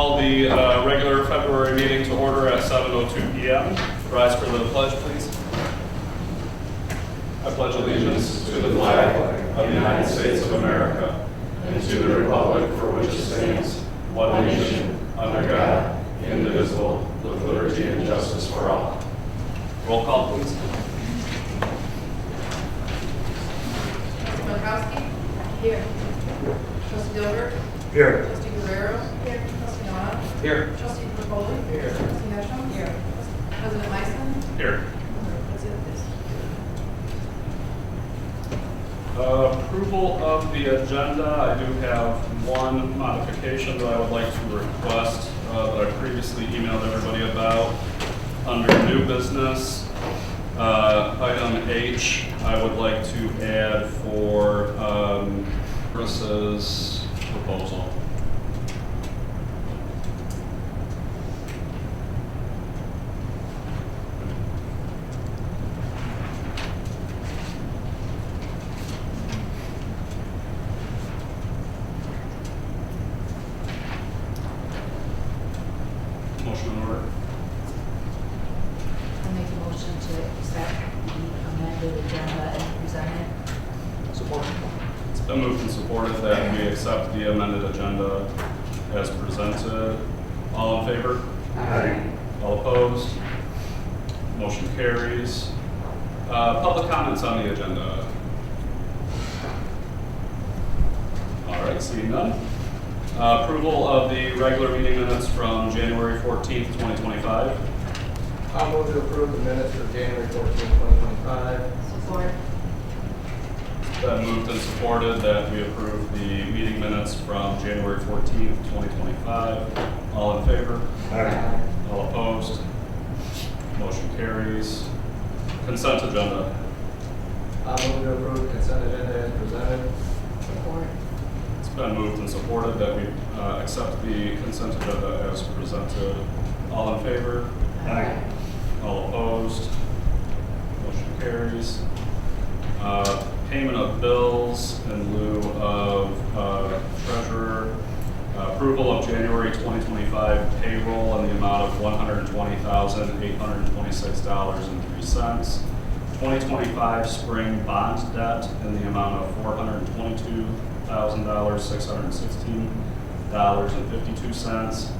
call the regular February meeting to order at 7:02 p.m. Rise for the pledge, please. I pledge allegiance to the flag of the United States of America and to the republic for which it stands, one nation, under God, indivisible, with liberty and justice for all. Roll call, please. Trustee Pankowski? Here. Trustee Dilbert? Here. Trustee Guerrero? Here. Trustee Noah? Here. Trustee Perpoli? Here. Trustee Hedstrom? Here. President Meissen? Here. President Fisk? Approval of the agenda. I do have one modification that I would like to request that I previously emailed everybody about. Under new business, item H, I would like to add for Chris's proposal. Motion in order. I'll make a motion to accept the amended agenda as presented. Support. It's been moved and supported that we accept the amended agenda as presented. All in favor? Aye. All opposed? Motion carries. Public comments on the agenda. All right, seeing none. Approval of the regular meeting minutes from January 14th, 2025. I'll move to approve the minutes for January 14, 2025. Support. It's been moved and supported that we approve the meeting minutes from January 14th, 2025. All in favor? Aye. All opposed? Motion carries. Consent agenda. I'll move to approve the consent agenda as presented. Support. It's been moved and supported that we accept the consent agenda as presented. All in favor? Aye. All opposed? Motion carries. Payment of bills in lieu of treasurer. Approval of January 2025 payroll in the amount of $120,826.03. 2025 spring bond debt in the amount of $422,616.52.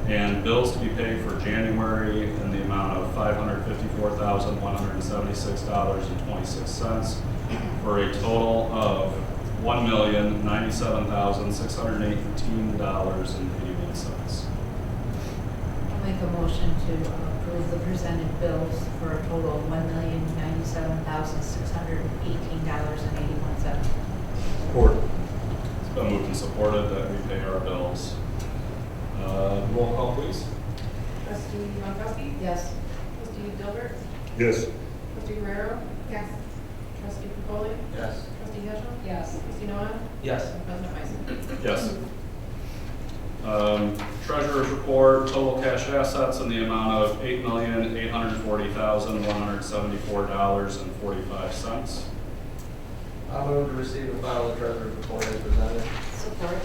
And bills to be paid for January in the amount of $554,176.26 for a total of $1,097,618.81. I'll make a motion to approve the presented bills for a total of $1,097,618.81. Support. It's been moved and supported that we pay our bills. Roll call, please. Trustee Pankowski? Yes. Trustee Dilbert? Yes. Trustee Guerrero? Yes. Trustee Perpoli? Yes. Trustee Hedstrom? Yes. Trustee Noah? Yes. President Meissen? Yes. Treasurer's report, total cash assets in the amount of $8,840,174.45. I'll move to receive and file the treasurer's report as presented. Support.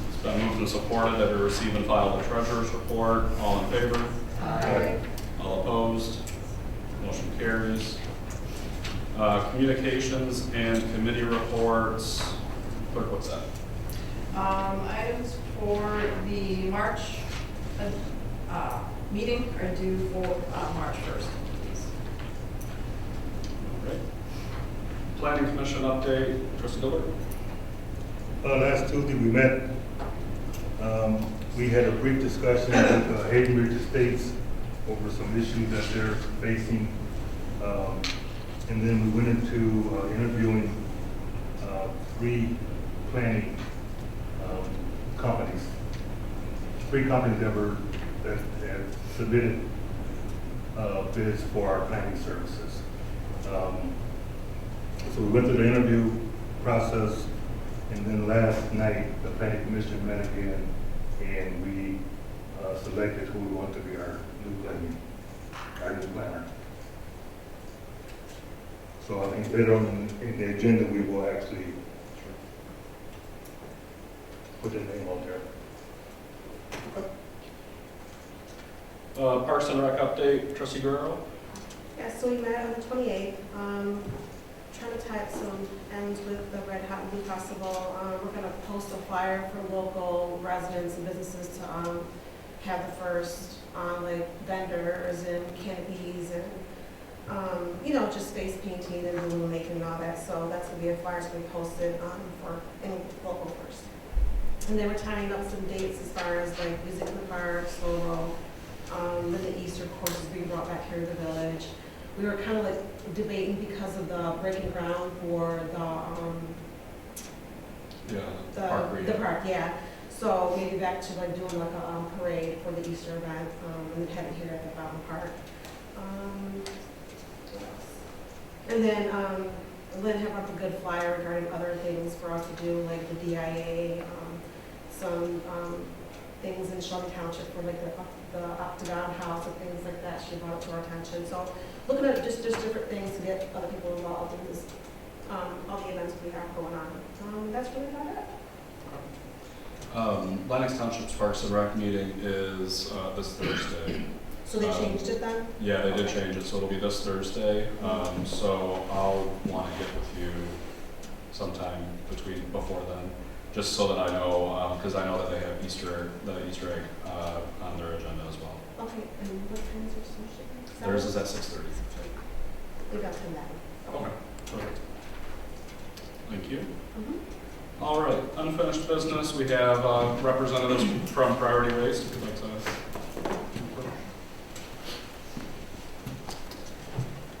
It's been moved and supported that we receive and file the treasurer's report. All in favor? Aye. All opposed? Motion carries. Communications and committee reports. Clerk, what's that? Items for the March meeting are due for March 1st, please. All right. Planning Commission update. Trustee Dilbert? Last Tuesday we met. We had a brief discussion with Hayden Ridge Estates over some issues that they're facing. And then we went into interviewing 3 planning companies. 3 companies that had submitted bids for our planning services. So we went through the interview process, and then last night the planning commission met again, and we selected who we want to be our new planner. So I think later on in the agenda we will actually put the name out there. Parks and Rec update, trustee Guerrero? Yeah, so we met on the 28th, trying to tie up some ends with the Red Hot Blue Festival. We're gonna post a flyer for local residents and businesses to, have the first, like vendors and canopies and, just face painting and balloon making and all that. So that's gonna be a flyer that's gonna be posted, for any local first. And they were tying up some dates as far as like music in the park, slow roll, then the Easter courses being brought back here to the village. We were kind of like debating because of the breaking ground for the park, yeah. So maybe back to like doing like a parade for the Easter event, and have it here at the Fountain Park. What else? And then, Lynn had brought up a good flyer regarding other things for us to do, like the DIA, some, things in Shelby Township for like the Octagon House and things like that. She brought it to our attention. So looking at just different things to get other people involved in this, all the events we have going on. That's really about it. Lennox Township's Parks and Rec meeting is this Thursday. So they changed it then? Yeah, they did Okay. change it, so it'll be this Thursday. So I'll want to get with you sometime before then, just so that I know, because I know that they have the Easter egg on their agenda as well. Okay, and what time is your social? Theirs is at 6:30. We got to that. Okay, perfect. Thank you. Mm-hmm. All right, unfinished business. We have representatives from Priority Waste. If you'd like to.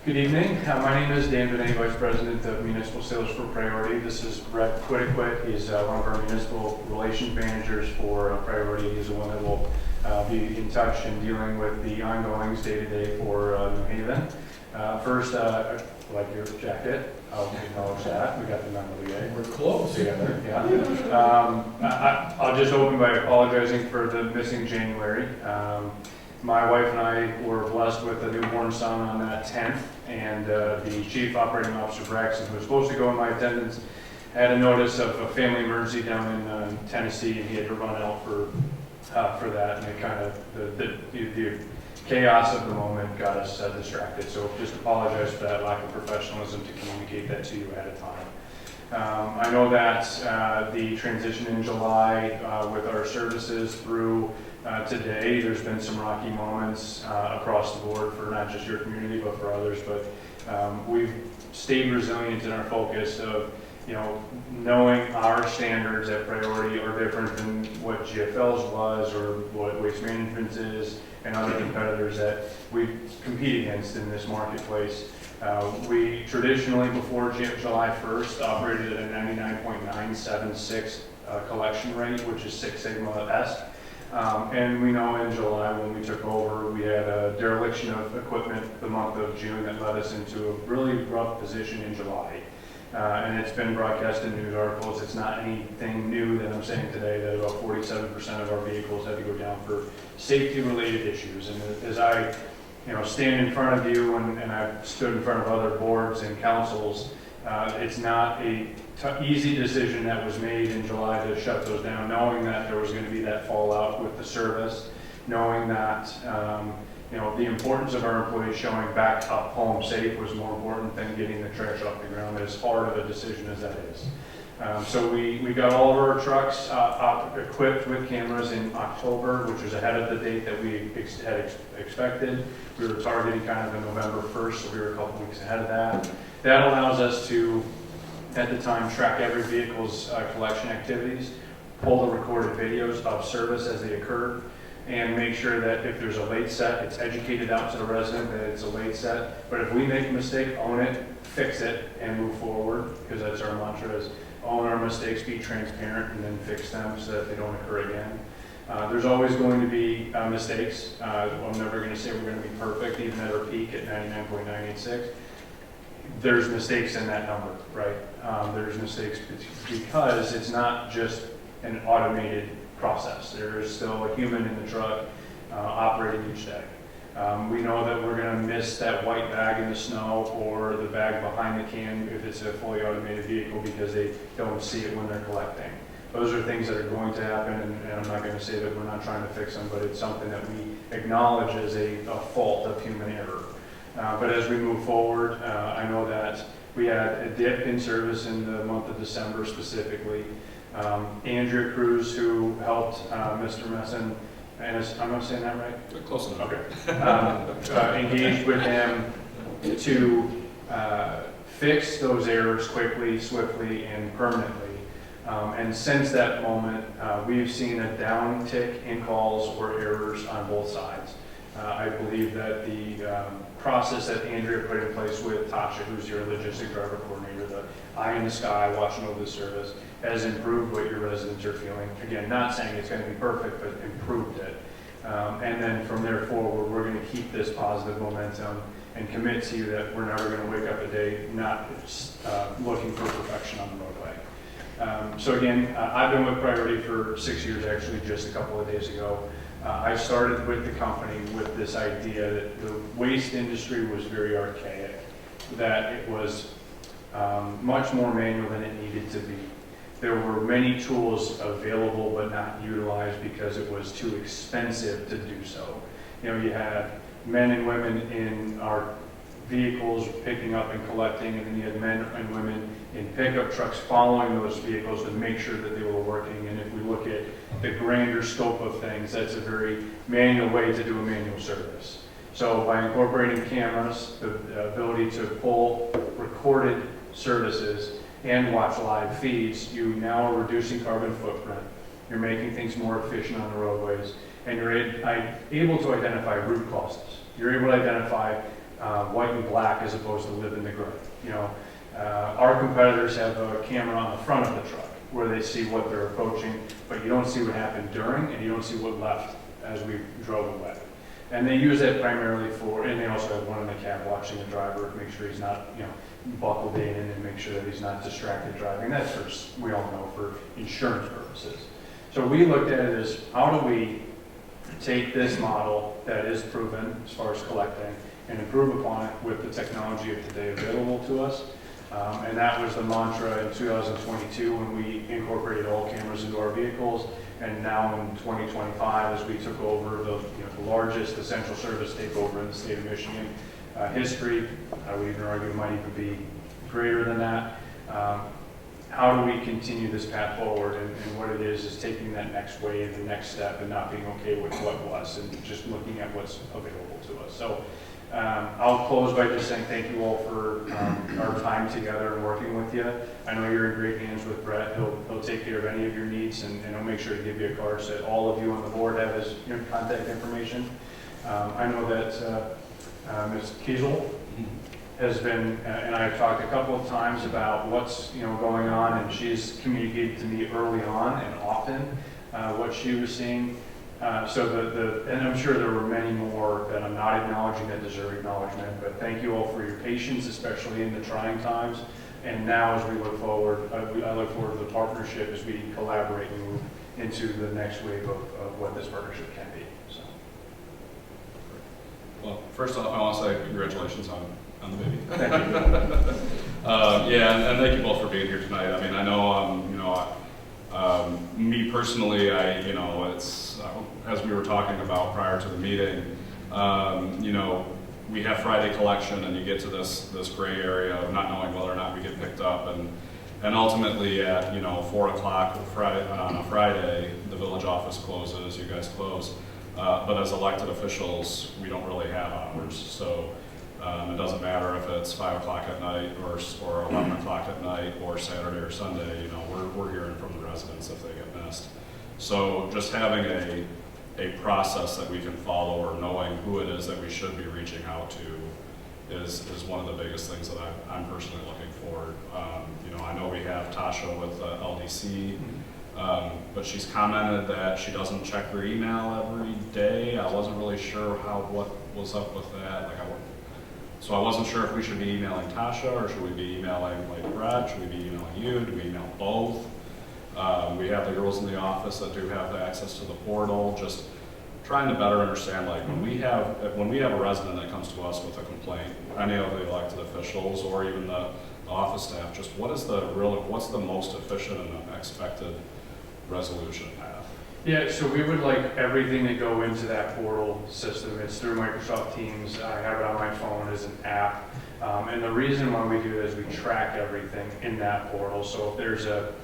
Good evening. My name is Dan Benet, Vice President of Municipal Sales for Priority. This is Brett Quittiquit. He's one of our municipal relations managers for Priority. He's the one that will be in touch and dealing with the ongoings day-to-day for New Haven. First, I like your jacket. I'll acknowledge that. We got the memo today. We're close together. Yeah. I'll just open by apologizing for the missing January. My wife and I were blessed with a newborn son on that 10th, and the Chief Operating Officer, Braxton, who was supposed to go in my attendance, had a notice of a family emergency down in Tennessee, and he had to run out for that, and it kind of, the chaos of the moment got us distracted. So just apologize for that lack of professionalism to communicate that to you at a time. I know that the transition in July with our services through today, there's been some rocky moments across the board for not just your community, but for others. But we've stayed resilient in our focus of, knowing our standards at Priority are different than what GFL's was or what Waste Management is and other competitors that we compete against in this marketplace. We traditionally, before July 1st, operated at a 99.976 collection rate, which is Six Sigma-esque. And we know in July when we took over, we had a dereliction of equipment the month of June that led us into a really rough position in July. And it's been broadcast in news articles. It's not anything new that I'm saying today that about 47% of our vehicles had to go down for safety-related issues. And as I stand in front of you and I've stood in front of other boards and councils, it's not a easy decision that was made in July to shut those down, knowing that there was going to be that fallout with the service, knowing that the importance of our employees showing back up home safe was more important than getting the trash off the ground, as hard of a decision as that is. So we got all of our trucks equipped with cameras in October, which was ahead of the date that we had expected. We were targeting kind of the November 1st, so we were a couple weeks ahead of that. That allows us to, at the time, track every vehicle's collection activities, pull the recorded videos of service as they occur, and make sure that if there's a late set, it's educated out to the resident that it's a late set. But if we make a mistake, own it, fix it, and move forward, because that's our mantra is own our mistakes, be transparent, and then fix them so that they don't occur again. There's always going to be mistakes. I'm never going to say we're going to be perfect, even at our peak at 99.986. There's mistakes in that number, right? There's mistakes because it's not just an automated process. There is still a human in the truck operating each day. We know that we're going to miss that white bag in the snow or the bag behind the can if it's a fully automated vehicle because they don't see it when they're collecting. those are things that are going to happen, and I'm not going to say that we're not trying to fix them, but it's something that we acknowledge as a fault of human error. But as we move forward, I know that we had a dip in service in the month of December specifically. Andrea Cruz, who helped Mr. Messon, and I'm not saying that right? Close enough. Okay. Engaged with him to fix those errors quickly, swiftly, and permanently. And since that moment, we've seen a downtick in calls or errors on both sides. I believe that the process that Andrea put in place with Tasha, who's your logistic driver coordinator, the eye in the sky, watching over the service, has improved what your residents are feeling. Again, not saying it's going to be perfect, but improved it. And then from there forward, we're going to keep this positive momentum and commit to you that we're never going to wake up a day not looking for perfection on the roadway. So again, I've been with Priority for 6 years, actually, just a couple of days ago. I started with the company with this idea that the waste industry was very archaic, that it was much more manual than it needed to be. There were many tools available but not utilized because it was too expensive to do so. You know, you had men and women in our vehicles picking up and collecting, and then you had men and women in pickup trucks following those vehicles to make sure that they were working. And if we look at the grander scope of things, that's a very manual way to do a manual service. So by incorporating cameras, the ability to pull recorded services and watch live feeds, you now are reducing carbon footprint. You're making things more efficient on the roadways, and you're able to identify root causes. You're able to identify white and black as opposed to live in the gray. You know, our competitors have a camera on the front of the truck where they see what they're approaching, but you don't see what happened during, and you don't see what left as we drove away. And they use that primarily for, and they also have one in the cab watching the driver, make sure he's not, you know, buckled in and make sure that he's not distracted driving. That's for, we all know, for insurance purposes. So we looked at it as, how do we take this model that is proven as far as collecting and improve upon it with the technology of today available to us. And that was the mantra in 2022 when we incorporated all cameras into our vehicles. And now in 2025, as we took over the largest essential service takeover in the state of Michigan history, I would even argue it might even be greater than that. How do we continue this path forward? And what it is taking that next wave, the next step, and not being okay with what was, and just looking at what's available to us. So I'll close by just saying thank you all for our time together and working with you. I know you're in great hands with Brett. He'll take care of any of your needs, and he'll make sure to give you a card so that all of you on the board have his contact information. I know that Ms. Kiesel has been, and I've talked a couple of times about what's going on, and she's communicated to me early on and often what she was seeing. And I'm sure there were many more that I'm not acknowledging that deserve acknowledgement, but thank you all for your patience, especially in the trying times. And now as we look forward, I look forward to the partnership as we collaborate and move into the next wave of what this partnership can be. So. Well, first off, I want to say congratulations on the baby. Thank you. Yeah, and thank you both for being here tonight. I mean, I know, me personally, it's as we were talking about prior to the meeting, we have Friday collection, and you get to this gray area of not knowing whether or not we get picked up, and ultimately at 4 o'clock on a Friday, the village office closes, you guys close, but as elected officials, we don't really have hours, so. It doesn't matter if it's 5 o'clock at night or 11 o'clock at night or Saturday or Sunday. We're hearing from the residents if they get missed. So just having a process that we can follow, or knowing who it is that we should be reaching out to, is one of the biggest things that I'm personally looking for. I know we have Tasha with LDC, but she's commented that she doesn't check her email every day. I wasn't really sure what was up with that. So I wasn't sure if we should be emailing Tasha, or should we be emailing Brett? Should we be emailing you? Do we email both? We have the girls in the office that do have the access to the portal. Just trying to better understand, when we have a resident that comes to us with a complaint, any of the elected officials or even the office staff, just what's the most efficient and expected resolution path. Yeah, so we would like everything to go into that portal system. It's through Microsoft Teams. I have it on my phone as an app. And the reason why we do that is we track everything in that portal. So if there's a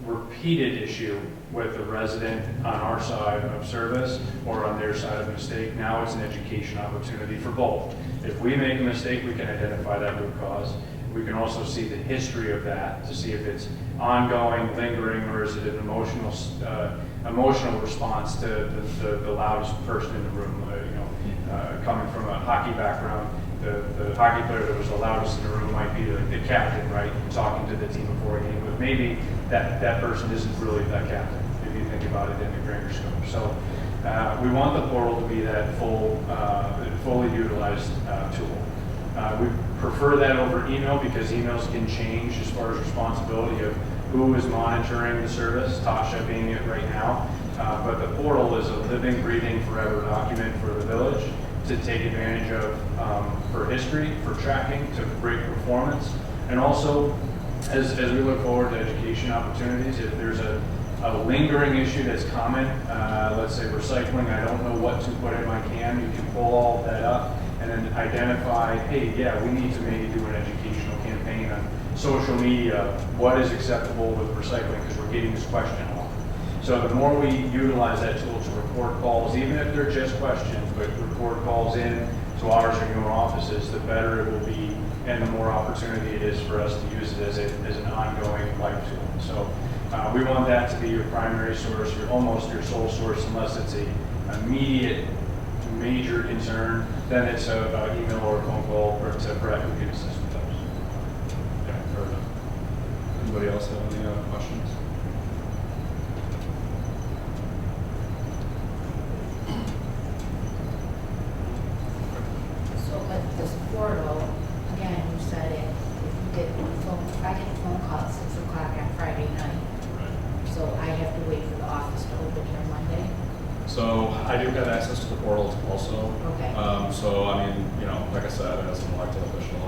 repeated issue with the resident on our side of service or on their side of mistake, now it's an education opportunity for both. If we make a mistake, we can identify that root cause. We can also see the history of that to see if it's ongoing, lingering, or is it an emotional response to the loudest person in the room. Coming from a hockey background, the hockey player that was the loudest in the room might be the captain, right? Talking to the team before a game, but maybe that person isn't really that captain, if you think about it in the grander scope. So we want the portal to be that fully utilized tool. We prefer that over email because emails can change as far as responsibility of who is monitoring the service, Tasha being it right now. But the portal is a living, breathing, forever document for the village to take advantage of for history, for tracking, to rate performance. And also, as we look forward to education opportunities, if there's a lingering issue that's common, let's say recycling, I don't know what to put in my can, you can pull all that up and then identify, hey, yeah, we need to maybe do an educational campaign on social media, what is acceptable with recycling, because we're getting this question a lot. So the more we utilize that tool to record calls, even if they're just questions, but record calls in to ours or your offices, the better it will be and the more opportunity it is for us to use it as an ongoing life tool. So we want that to be your primary source, almost your sole source, unless it's a immediate major concern, then it's an email or a phone call or to Brett who can assist with those. Okay, fair enough. Anybody else have any questions? So with this portal, again, you said it, if I get a phone call at 6 o'clock on Friday night, Right. so I have to wait for the office to open here Monday? So I do have access to the portal also. Okay. So I mean, like I said, as an elected official,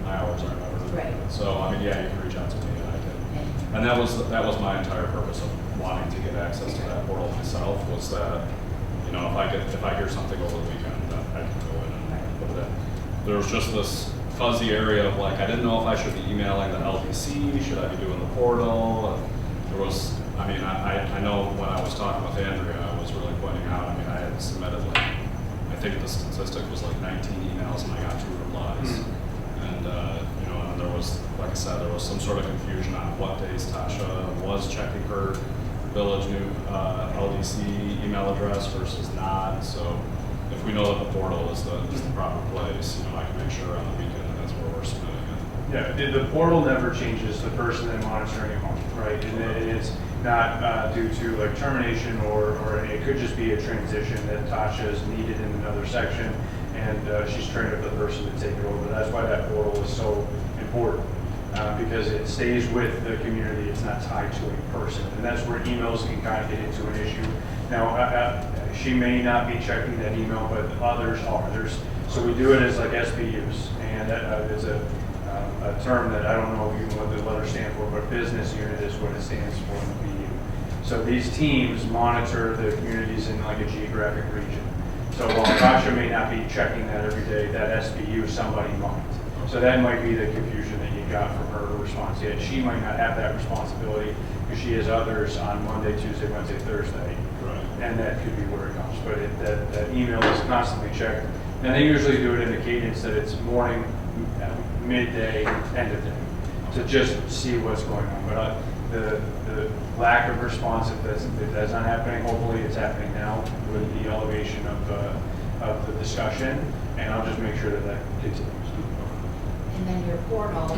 my hours aren't ever. Right. So I mean, yeah, you can reach out to me and I can. And that was my entire purpose of wanting to get access to that portal myself, was that, if I hear something over the weekend, then I can go in and put it in. There was just this fuzzy area of like, I didn't know if I should be emailing the LPC, should I be doing the portal? And there was, I know when I was talking with Andrea, I was really pointing out, I had submitted I think the statistic was like 19 emails and I got 2 replies. And, and there was, like I said, there was some sort of confusion on what days Tasha was checking her village new LDC email address versus not. So if we know that the portal is the proper place, I can make sure on the weekend that that's where we're submitting it. Yeah, the portal never changes the person that monitoring your home, right? And it's not due to like termination or it could just be a transition that Tasha is needed in another section and she's trained up the person to take it over. That's why that portal is so important because it stays with the community. It's not tied to a person. And that's where emails can kind of get into an issue. Now, she may not be checking that email, but others are. So we do it as like SBUs, and that is a term that I don't know even what the letters stand for, but business unit is what it stands for in the BU. So these teams monitor the communities in like a geographic region. So while Tasha may not be checking that every day, that SBU, somebody might. So that might be the confusion that you got from her response. Yet she might not have that responsibility because she has others on Monday, Tuesday, Wednesday, Thursday. Right. And that could be where it comes. But that email is constantly checked. And they usually do it in the cadence that it's morning, midday, end of day, to just see what's going on. But the lack of response, if that's not happening, hopefully it's happening now with the elevation of the discussion, and I'll just make sure that continues. And then your portal,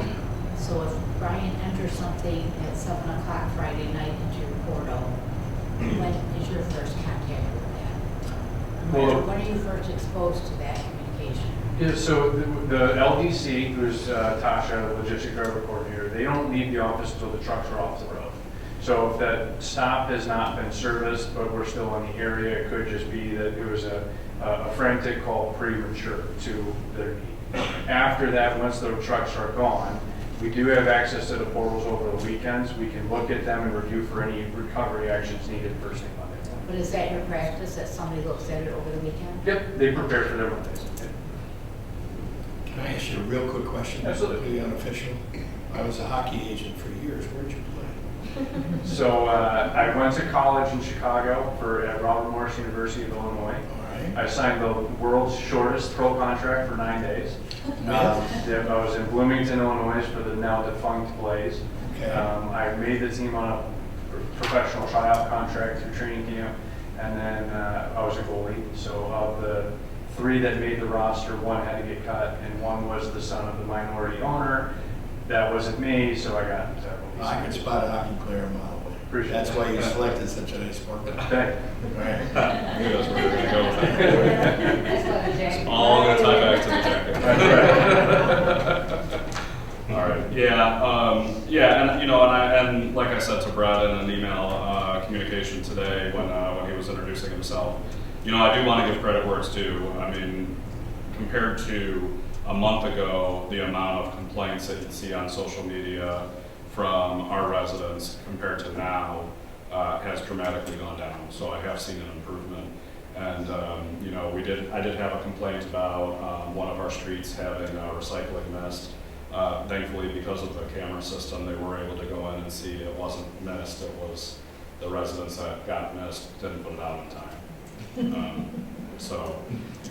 so if Brian enters something at 7 o'clock Friday night into your portal, when is your first contact with that? When are you first exposed to that communication? Yeah, so the LDC, who's Tasha, the logistic driver coordinator, they don't leave the office until the trucks are off the road. So if that stop has not been serviced, but we're still in the area, it could just be that it was a frantic call premature to their need. After that, once the trucks are gone, We do have access to the portals over the weekends. We can look at them and review for any recovery actions needed first thing Monday morning. But is that your practice, that somebody looks at it over the weekend? Yep, they prepare for their Mondays. Can I ask you a real quick question? Absolutely. Completely unofficial. I was a hockey agent for years. Where'd you play? So I went to college in Chicago at Robert Morris University of Illinois. All right. I signed the world's shortest pro contract for 9 days. Yeah, I was in Bloomington, Illinois for the now defunct Blaze. Okay. I made the team on a professional tryout contract through training camp, and then I was a goalie. So of the 3 that made the roster, 1 had to get cut, and 1 was the son of the minority owner. That wasn't me, so I got I could spot a hockey player a mile away. Appreciate That's it. why you selected such a nice sport. Thank Right. Maybe that's where we're gonna go with that. That's why the jacket. All gonna tie back to the jacket. That's All right, yeah, and, you know, and like I said to Brad in an email communication today when he was introducing himself, you know, I do want to give credit where it's due. I mean, compared to a month ago, the amount of complaints that you see on social media from our residents compared to now has dramatically gone down. So I have seen an improvement. And, you know, I did have a complaint about one of our streets having a recycling mist. Thankfully, because of the camera system, they were able to go in and see it wasn't mist, it was the residents that got mist didn't put it out in time. So,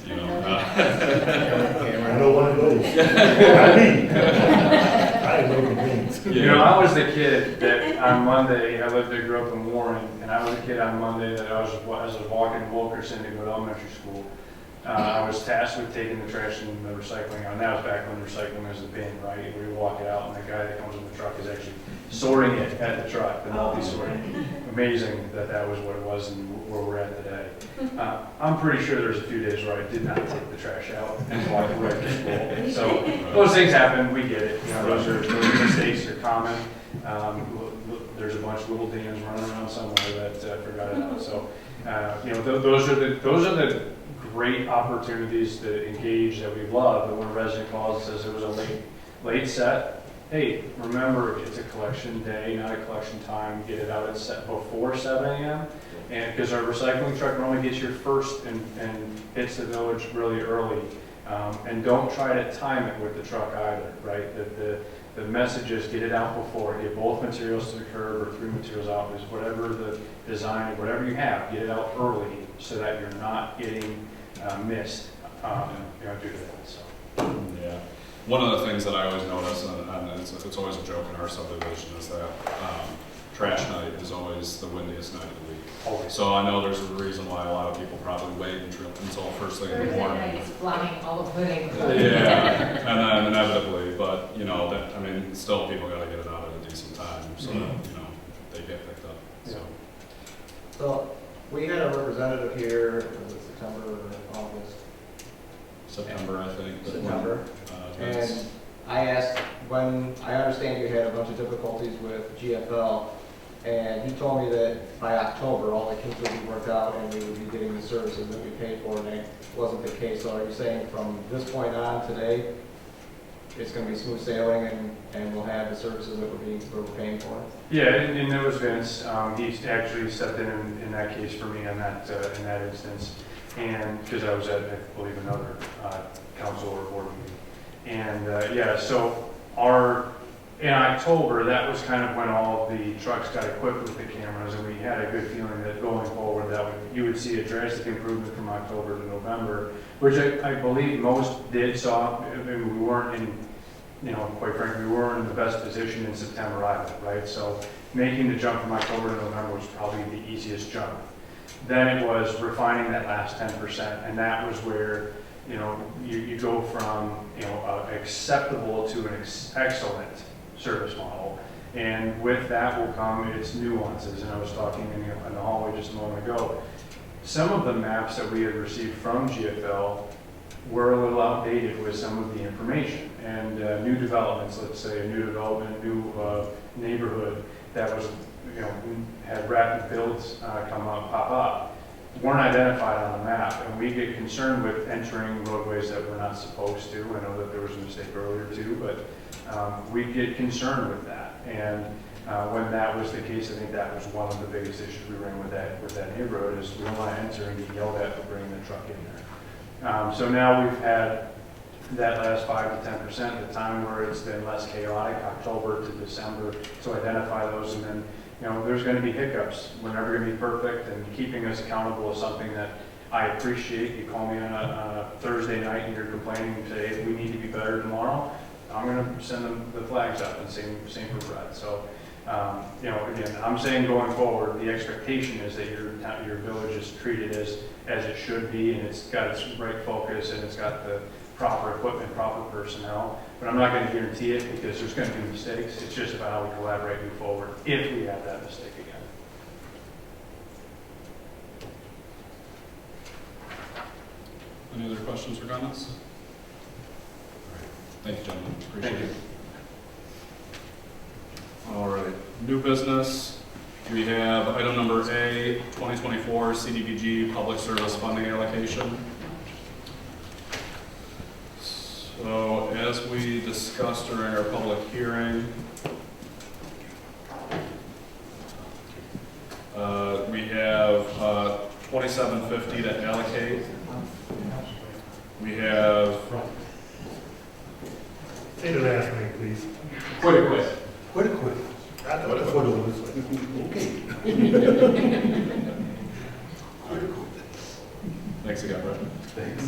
you know. I know one of those. I mean, I know the things. You know, I was the kid that on Monday, I grew up in Warren, and I was a kid on Monday that as I was walking to Wilkerson to go to elementary school. I was tasked with taking the trash and the recycling out, and that was back when recycling was a bin, right? We walk it out, and the guy that comes in the truck is actually sorting it at the truck, the multi-sorting. Amazing that was what it was and where we're at today. I'm pretty sure there's a few days where I did not take the trash out and walk away to school. So those things happen, we get it. You know, those mistakes are common. There's a bunch of little Dans running around somewhere that forgot it out. So, you know, those are the great opportunities to engage that we love. But when a resident calls and says it was a late set, hey, remember it's a collection day, not a collection time. Get it out at before 7 a.m. And because our recycling truck normally gets here first and hits the village really early. And don't try to time it with the truck either, right? The message is get it out before, get both materials to the curb or 3 materials out, is whatever the design, whatever you have, get it out early so that you're not getting missed, you know, due to that. So. Yeah. One of the things that I always notice, and it's always a joke in our subdivision, is that trash night is always the windiest night of the week. Always. So I know there's a reason why a lot of people probably wait until first thing in the Thursday night morning. is flying all the pudding. Yeah, and then inevitably, but you know, I mean, still people got to get it out at a decent time, so that, you know, they get picked up. So. So we had a representative here, was it September or August? September, I think. September. That's- And I asked when, I understand you had a bunch of difficulties with GFL, and he told me that by October, all the kinks would be worked out and we would be getting the services that we paid for, and it wasn't the case. So are you saying from this point on today, it's going to be smooth sailing and we'll have the services that we're paying for? Yeah, and there was Vince. He actually stepped in that case for me in that instance, and because I was at, I believe, another council or board meeting. And yeah, so in October, that was kind of when all the trucks got equipped with the cameras, and we had a good feeling that going forward, you would see a drastic improvement from October to November, which I believe most did saw. I mean, we weren't in, you know, quite frankly, we weren't in the best position in September either, right? So making the jump from October to November was probably the easiest jump. Then it was refining that last 10%, and that was where, you know, you go from, you know, acceptable to an excellent service model. And with that will come its nuances. And I was talking in the hallway just a moment ago. Some of the maps that we had received from GFL were a little outdated with some of the information. And new developments, let's say a new development, new neighborhood that was, you know, had rapid builds pop up. weren't identified on the map, and we get concerned with entering roadways that we're not supposed to. I know that there was a mistake earlier too, but we get concerned with that. And when that was the case, I think that was one of the biggest issues we ran with that neighborhood is we don't want to enter and get yelled at for bringing the truck in there. So now we've had that last 5 to 10%, the time where it's been less chaotic, October to December, to identify those. And then, there's going to be hiccups. We're never going to be perfect, and keeping us accountable is something that I appreciate. You call me on a Thursday night and you're complaining and say, hey, we need to be better tomorrow. I'm going to send them the flags up, and same for Brett. So, again, I'm saying going forward, the expectation is that your village is treated as it should be, and it's got its right focus, and it's got the proper equipment, proper personnel. But I'm not going to guarantee it because there's going to be mistakes. It's just about how we collaborate move forward if we have that mistake again. Any other questions or comments? Thank you, gentlemen. Appreciate Thank it. All right, new business. We have item number A, 2024 CDBG Public Service Funding Allocation. So as we discussed during our public hearing, we have $2,750 to allocate. We have Say the last name, please. Quit. Quit it, quit. I thought that's what it was. Okay. Thanks again, Brett. Thanks.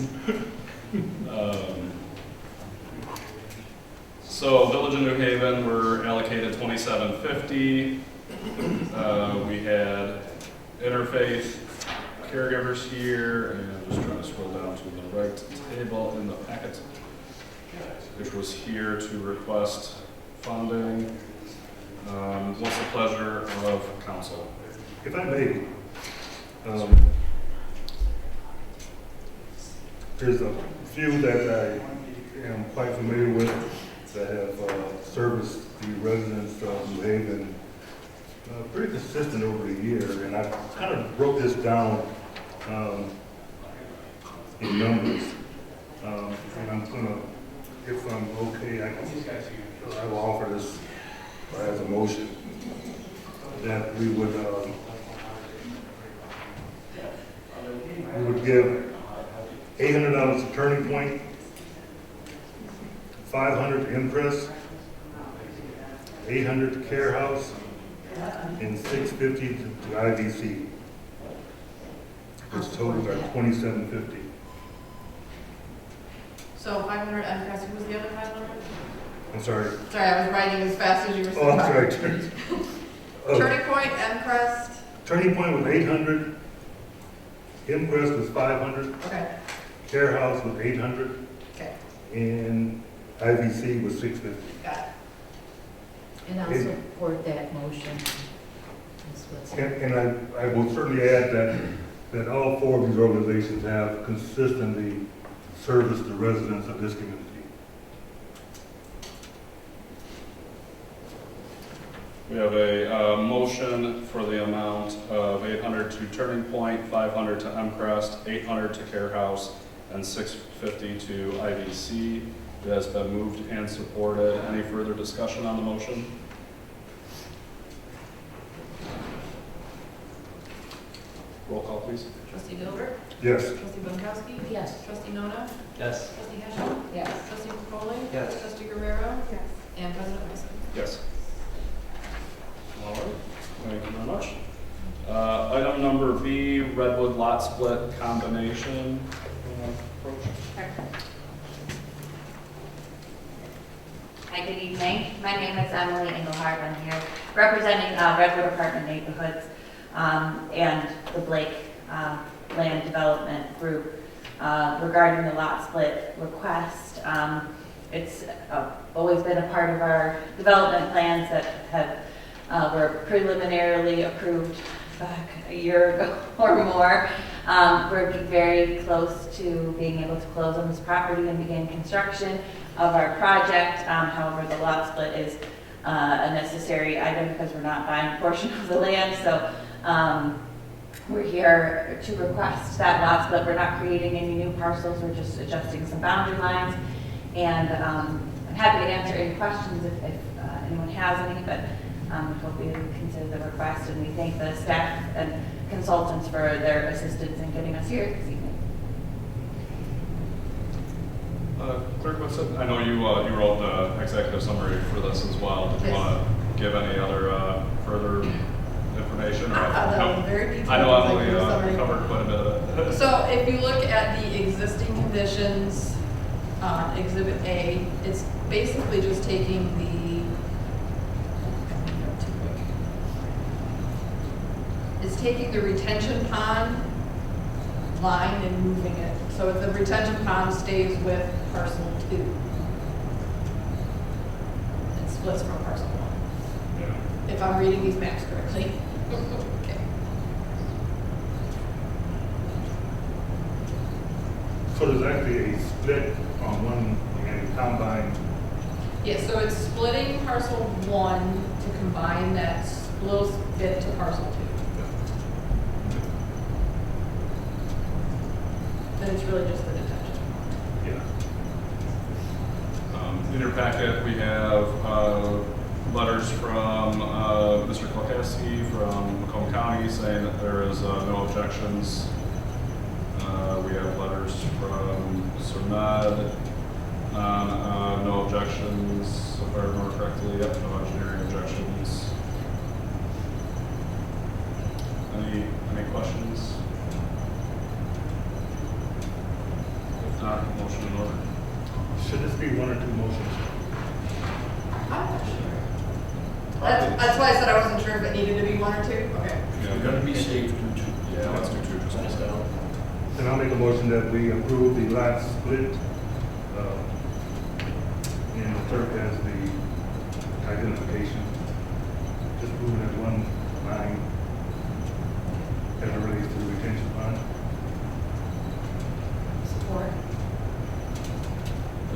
So Village of New Haven, we're allocated $2,750. We had interfaith caregivers here, and I'm just trying to scroll down to the right table in the packet, which was here to request funding. What's the pleasure of council? If I may, there's a few that I am quite familiar with that have serviced the residents of New Haven pretty consistent over the year, and I kind of broke this down in numbers. And I'm gonna, if I'm okay, I will offer this as a motion that we would give $800 to Turning Point, $500 to Impress, $800 to Care House, and $650 to IVC, which totals are $2,750. So 500 Mcrest, who was the other 500? I'm sorry. Sorry, I was writing as fast as you were saying. Oh, I'm sorry. Turning Point, Mcrest. Turning Point was $800, Impress was $500, Okay, Care House was $800, okay, and IVC was $650. got it. And I'll support that motion. That's what's- And I will certainly add that all four of these organizations have consistently serviced the residents of this community. We have a motion for the amount of $800 to Turning Point, $500 to Mcrest, $800 to Care House, and $650 to IVC. It has been moved and supported. Any further discussion on the motion? Roll call, please. Trustee Gilbert? Yes. Trustee Bunkowski? Yes. Trustee Nona? Yes. Trustee Heschel? Yes. Trustee Capoli? Yes. Trustee Guerrero? Yes. And President Mason. Yes. All right, thank you very much. Item number B, Redwood lot split combination. Hi, good evening. My name is Emily Engelhardt. I'm here representing Redwood Apartment Neighborhoods and the Blake Land Development Group regarding the lot split request. It's always been a part of our development plans that have were preliminarily approved back a year ago or more. We're very close to being able to close on this property and begin construction of our project. However, the lot split is a necessary item because we're not buying a portion of the land. So we're here to request that lot split. We're not creating any new parcels, we're just adjusting some boundary lines. And I'm happy to answer any questions if anyone has any, but we hope you consider the request, and we thank the staff and consultants for their assistance in getting us here this evening. Clerk Whitson, I know you wrote the executive summary for this as well. Did you Yes. want to give any other further information? Or The very detailed I know Emily executive summary. covered quite a bit of it. So if you look at the existing conditions, Exhibit A, it's basically just taking it's taking the retention pond line and moving it. So the retention pond stays with parcel 2. It splits from parcel 1. Yeah. If I'm reading these maps correctly. Okay. So there's actually a split on one and combine. Yeah, so it's splitting parcel 1 to combine that little bit to parcel 2. Then it's really just the detention. Yeah. In your packet, we have letters from Mr. Korkowski from Macomb County saying that there is no objections. We have letters from Surmed, no objections, if I remember correctly. Yep, no engineering objections. Any questions? If not, motion in order. Should this be one or two motions? I'm not sure. That's why I said I wasn't sure if it needed to be 1 or 2. Okay. Yeah, You're gonna be safe, do two. Yeah, let's do two. Just That's down. Then I'll make a motion that we approve the lot split, and the clerk has the identification. Just moving it one line as it relates to the retention pond. Support.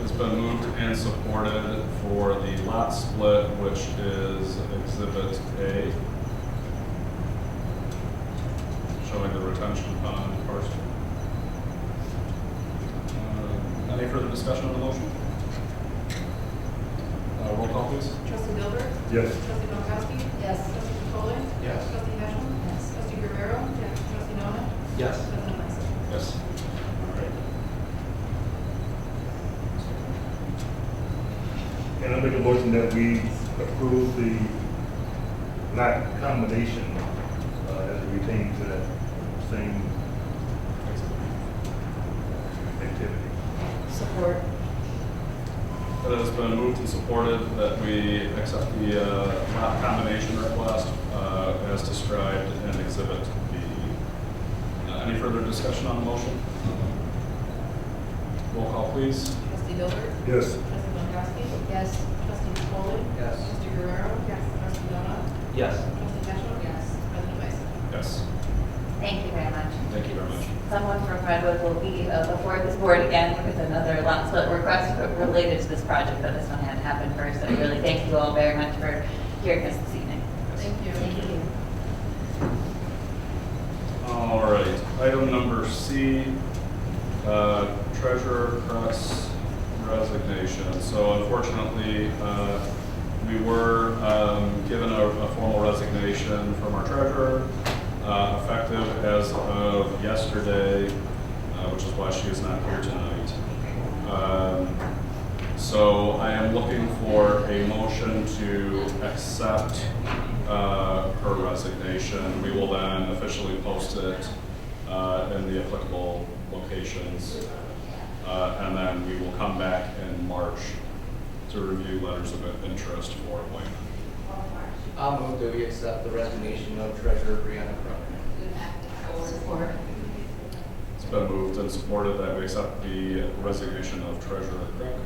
It's been moved and supported for the lot split, which is Exhibit A, showing the retention pond parcel. Any further discussion on the motion? Roll call, please. Trustee Gilbert? Yes. Trustee Pankowski? Yes. Trustee Foley? Yes. Trustee Hatchel? Yes. Trustee Guerrero? Yes. Trustee Nona? Yes. President Lyson? Yes. All right. And I'll make a motion that we approve the lot combination as it pertains to that same activity. Support. It has been moved and supported that we accept the lot combination request as described in Exhibit B. Any further discussion on the motion? Roll call, please. Trustee Gilbert? Yes. Trustee Pankowski? Yes. Trustee Foley? Yes. Trustee Guerrero? Yes. Trustee Nona? Yes. Trustee Hatchel? Yes. President Lyson? Yes. Thank you very much. Thank you very much. Someone from Redwood will be before this board again with another lot split request related to this project, but this one had to happen first. So I really thank you all very much for hearing us this evening. Thank you. Thank you. All right, item number C, Treasurer Crux resignation. So unfortunately, we were given a formal resignation from our treasurer, effective as of yesterday, which is why she is not here tonight. So I am looking for a motion to accept her resignation. We will then officially post it in the applicable locations. And then we will come back in March to review letters of interest for appointment. I'll move that we accept the resignation of Treasurer Brianna Crook. Support. It's been moved and supported that we accept the resignation of Treasurer Crook.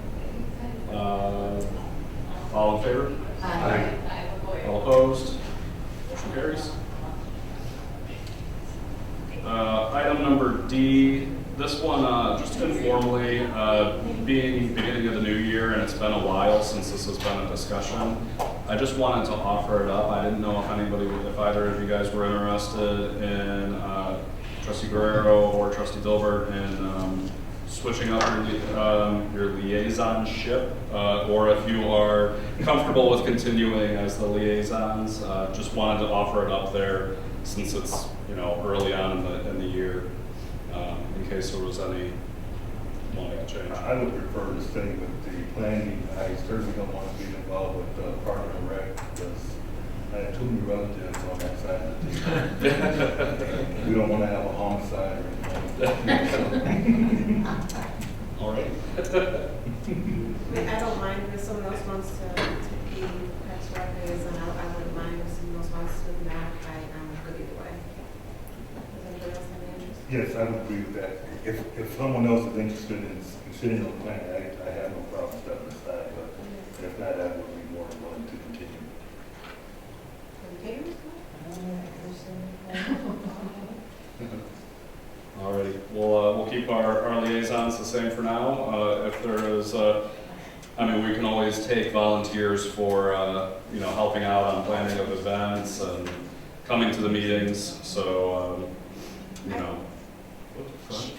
All in favor? Aye. All opposed? Motion carries. Item number D, this one, just informally, being beginning of the new year, and it's been a while since this has been a discussion, I just wanted to offer it up. I didn't know if either of you guys were interested in, Trustee Guerrero or Trustee Dilbert in switching up your liaisonship, or if you are comfortable with continuing as the liaisons. Just wanted to offer it up there since it's, early on in the year, in case there was any wanting to change. I would prefer to stay with the planning. I certainly don't want to be involved with Park and Rec because I have too many relatives on that side of the table. We don't want to have a homicide or anything. All right. I don't mind if someone else wants to be Parks and Rec liaison. I wouldn't mind if someone else wants to do that. I'm good either way. Does anybody else have any interest? Yes, I would agree with that. If someone else is interested in sitting on the plan, I have no problem stepping aside, but if not, I would be more than willing to continue. Okay. All righty. We'll keep our liaisons the same for now. If there is, we can always take volunteers for, helping out on planning of events and coming to the meetings. So,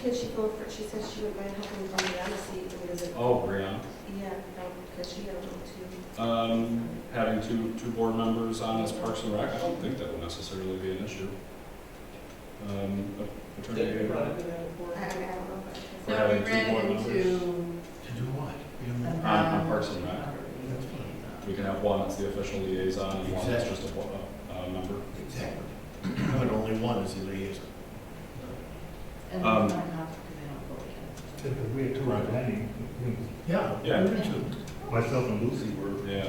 Could she go for, she said she would mind helping from the other seat, because it, Oh, Brianna. yeah, could she, I don't know, too. Having two board members on as Parks and Rec, I don't think that would necessarily be an issue. Attorney Gabriel? I don't know. For No, having we two board ran members? into. To do what? We don't- On Parks and Rec. That's fine. We can have one that's the official liaison and one that's Exactly. just a member. Exactly. But only one is the liaison. And Um, then not to If we had two on planning, Yeah. Yeah. Me too. myself and Lucy were, Yeah.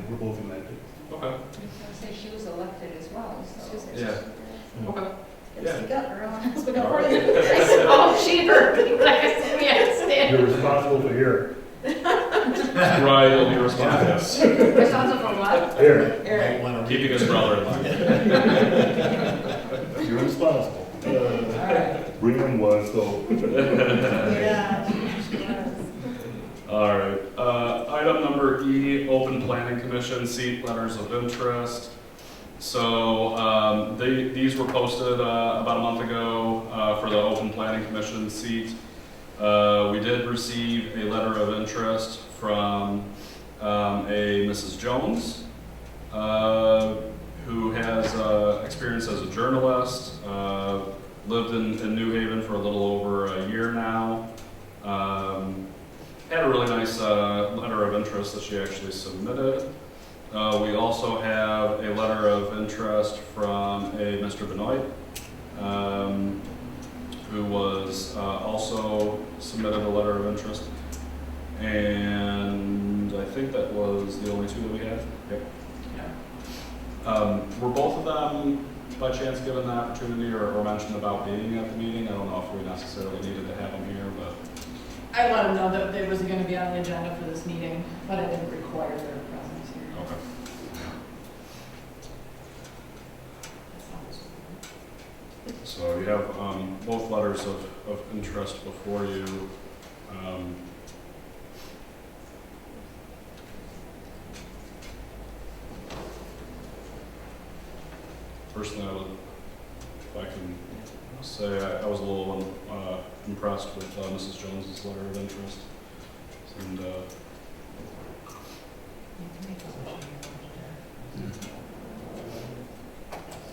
we're both elected. Okay. I was gonna say she was elected as well, so. Yeah. Okay. Yeah. Speak up, everyone. Speak All up for right. you. Oh, she heard me, but I said, we understand. You're responsible for here. Right, you'll be responsible. Responsible for what? Here, Might wanna Keeping his brother in line. you're responsible. All right. Brian was, so. Yeah, she was. All right. Item number E, open planning commission seat letters of interest. So these were posted about a month ago for the open planning commission seat. We did receive a letter of interest from a Mrs. Jones, who has experience as a journalist, lived in New Haven for a little over a year now. Had a really nice letter of interest that she actually submitted. We also have a letter of interest from a Mr. Benoit, who was also submitted a letter of interest. And I think that was the only two that we had. Yep. Were both of them by chance given the opportunity or mentioned about being at the meeting? I don't know if we necessarily needed to have them here, but. I let them know that they was gonna be on the agenda for this meeting, but I didn't require their presence here. Okay. So you have both letters of interest before you. Personally, if I can say, I was a little impressed with Mrs. Jones's letter of interest. And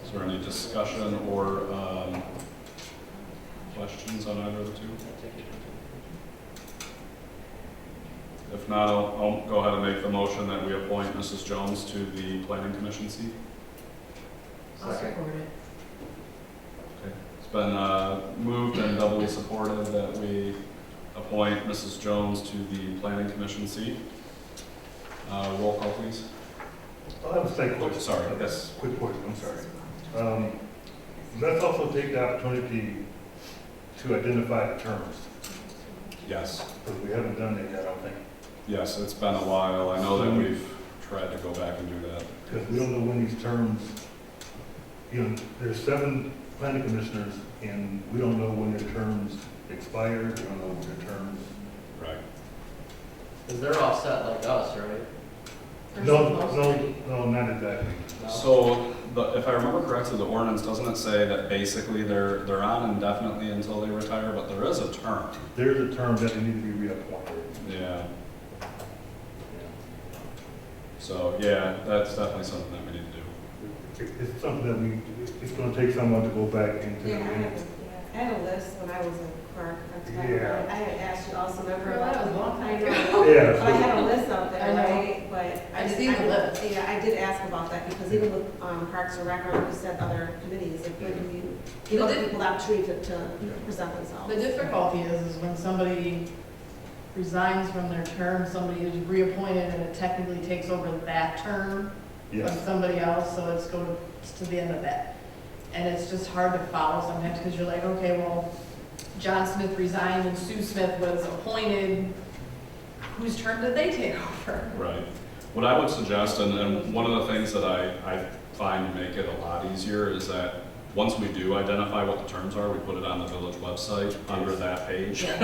is there any discussion or questions on either of the two? If not, I'll go ahead and make the motion that we appoint Mrs. Jones to the planning commission seat. I'll support it. Okay. It's been moved and doubly supported that we appoint Mrs. Jones to the planning commission seat. Roll call, please. I'll have a second question. Sorry, yes. Quick question, I'm sorry. Let's also take the opportunity to identify the terms, Yes. because we haven't done that yet, I don't think. Yes, it's been a while. I know that we've tried to go back and do that. Because we don't know when these terms, there's 7 planning commissioners, and we don't know when their terms expire, we don't know when their terms. Right. Because they're all set like us, right? Or No, supposed no, to be? no, not exactly. So, if I remember correctly, the ordinance, doesn't it say that basically they're on indefinitely until they retire, but there is a term? There's a term that they need to be reappointed. Yeah. So, yeah, that's definitely something that we need to do. It's something that it's gonna take someone to go back into. I had a list when I was a clerk. That's why Yeah. I had asked you also, remember? Girl, that was a long time I ago. know. Yeah. But I had a list out there, I know. right? But I've seen the list. Yeah, I did ask about that because even with Parks and Rec, or you said other committees, if when you give The other di- people the opportunity to present themselves. The difficulty is when somebody resigns from their term, somebody is reappointed and it technically takes over that term of Yes. somebody else, so it's goes to the end of that. And it's just hard to follow sometimes because you're like, okay, well, John Smith resigned and Sue Smith was appointed. Whose term did they take over? Right. What I would suggest, and one of the things that I find make it a lot easier is that once we do identify what the terms are, we put it on the village website under that page. Yeah.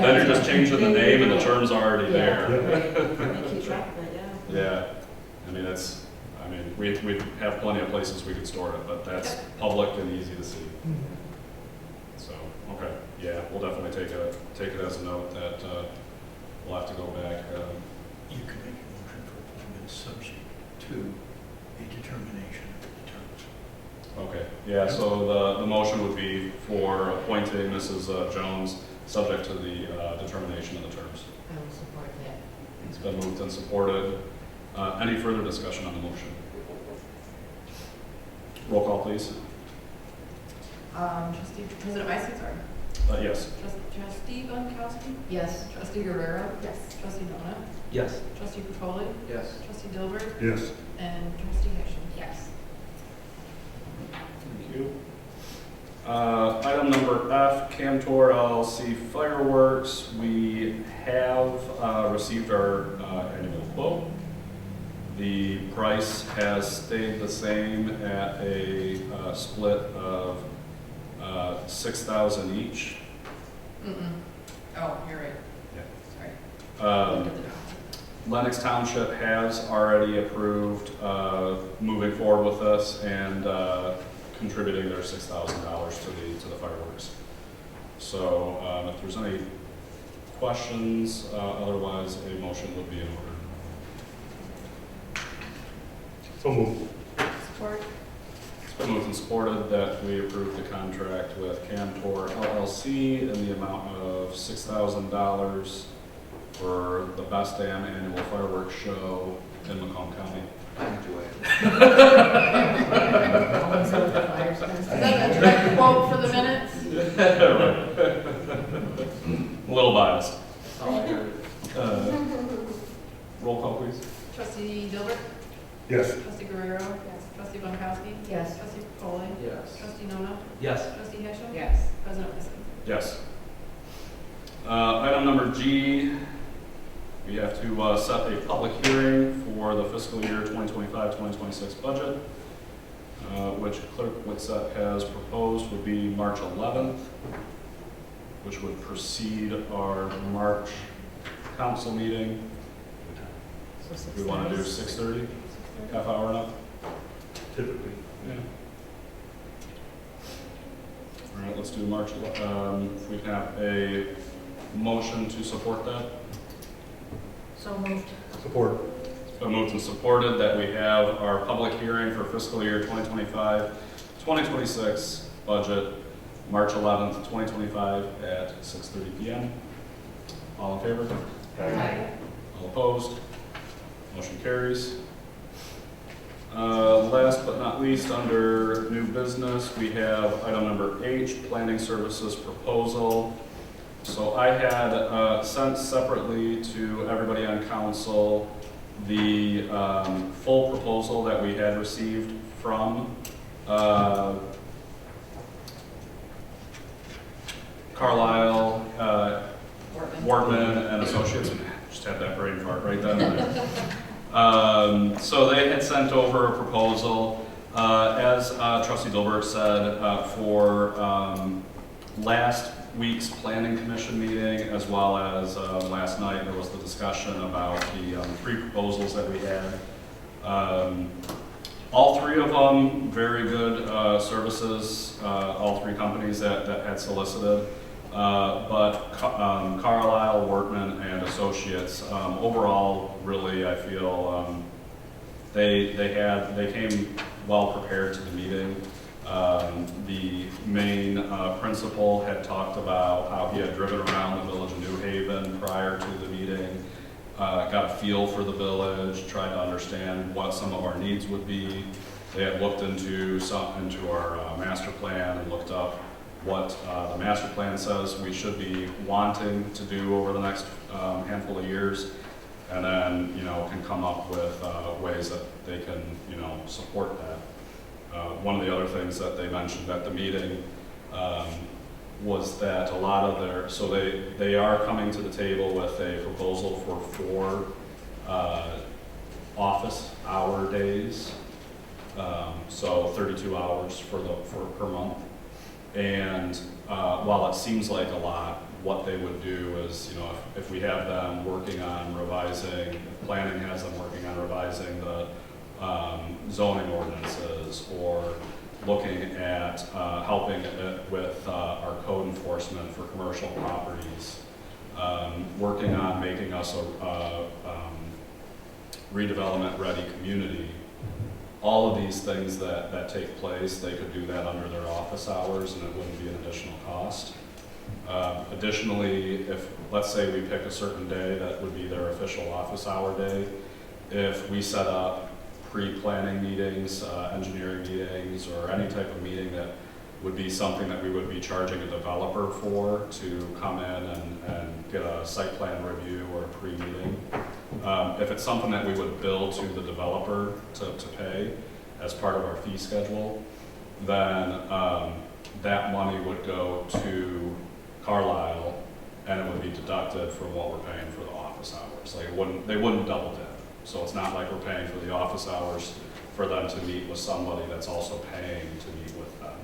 Then you're just changing the name and the terms are already there. Right. Keep track of it, yeah. Yeah, I mean, we have plenty of places we could store it, but that's public and easy to see. So, okay, yeah, we'll definitely take it as a note that, we'll have to go back, You could make a motion for appointment subject to a determination of the terms. okay, yeah, so the motion would be for appointing Mrs. Jones, subject to the, determination of the terms. I will support that. It's been moved and supported. Any further discussion on the motion? Roll call, please. President Meissner, sorry. Yes. Trustee Bunkowski? Yes. Trustee Guerrero? Yes. Trustee Dona? Yes. Trustee Patoli? Yes. Trustee Dilbert? Yes. And Trustee Hitchens? Yes. Thank you. Item number F, Camtor LLC fireworks. We have received our annual quote. The price has stayed the same at a split of $6,000 each. Oh, you're right. Yeah. Sorry. Um, Lennox Township has already approved moving forward with this and contributing their $6,000 to the fireworks. So if there's any questions, otherwise a motion would be in order. So moved. Support. It's been moved and supported that we approve the contract with Camtor LLC in the amount of $6,000 for the Best Damn Annual Fireworks Show in Macomb County. I enjoy it. Always with the fires. Is that a direct quote for the minutes? A little biased. Oh, I heard it. Roll call, please. Trustee Dilbert? Yes. Trustee Guerrero? Yes. Trustee Bunkowski? Yes. Trustee Patoli? Yes. Trustee Nona? Yes. Trustee Hitchens? Yes. President Meissner? Yes. Item number G, we have to set a public hearing for the fiscal year 2025-2026 budget, which Clerk Whitsett has proposed would be March 11th, which would precede our March council meeting. So We want to do 6:30, half hour enough? Typically. Yeah. All right, let's do March, if we can have a motion to support that. So moved. Support. It's been moved and supported that we have our public hearing for fiscal year 2025-2026 budget, March 11th, 2025 at 6:30 PM. All in favor? Aye. All opposed? Motion carries. Last but not least, under new business, we have item number H, planning services proposal. So I had sent separately to everybody on council the full proposal that we had received from Carlisle, Wortman and Associates. Just had that brain fart right then. So they had sent over a proposal, as Trustee Dilbert said, for last week's planning commission meeting, as well as last night, there was the discussion about the three proposals that we had. All three of them, very good services, all three companies that had solicited. But Carlisle, Workman, and Associates, overall, really, I feel they came well prepared to the meeting. The main principal had talked about how he had driven around the village of New Haven prior to the meeting, got a feel for the village, tried to understand what some of our needs would be. They had looked into our master plan and looked up what the master plan says we should be wanting to do over the next handful of years, and then, can come up with ways that they can, support that. One of the other things that they mentioned at the meeting was that a lot of so they are coming to the table with a proposal for 4 office hour days, so 32 hours per month. And while it seems like a lot, what they would do is, if we have them working on revising, planning has them working on revising the zoning ordinances, or looking at helping with our code enforcement for commercial properties, working on making us a redevelopment ready community. All of these things that take place, they could do that under their office hours, and it wouldn't be an additional cost. Additionally, if, let's say we pick a certain day that would be their official office hour day, if we set up pre-planning meetings, engineering meetings, or any type of meeting that would be something that we would be charging a developer for to come in and get a site plan review or a pre-meeting. If it's something that we would bill to the developer to pay as part of our fee schedule, then that money would go to Carlisle, and it would be deducted from what we're paying for the office hours. Like they wouldn't double dip. So it's not like we're paying for the office hours for them to meet with somebody that's also paying to meet with them.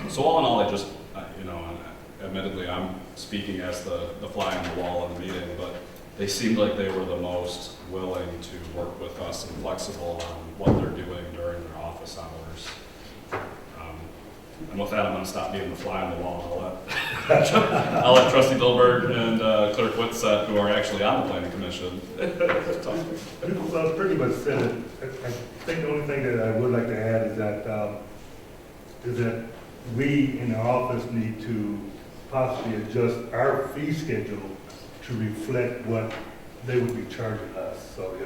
So all in all, I just, admittedly, I'm speaking as the fly on the wall in the meeting, but they seemed like they were the most willing to work with us and flexible on what they're doing during their office hours. And with that, I'm going to stop being the fly on the wall. I'll let Trustee Dilberg and Clerk Whitsett, who are actually on the Planning Commission, talk. Well, pretty much said it. I think the only thing that I would like to add is that we in the office need to possibly adjust our fee schedule to reflect what they would be charging us. So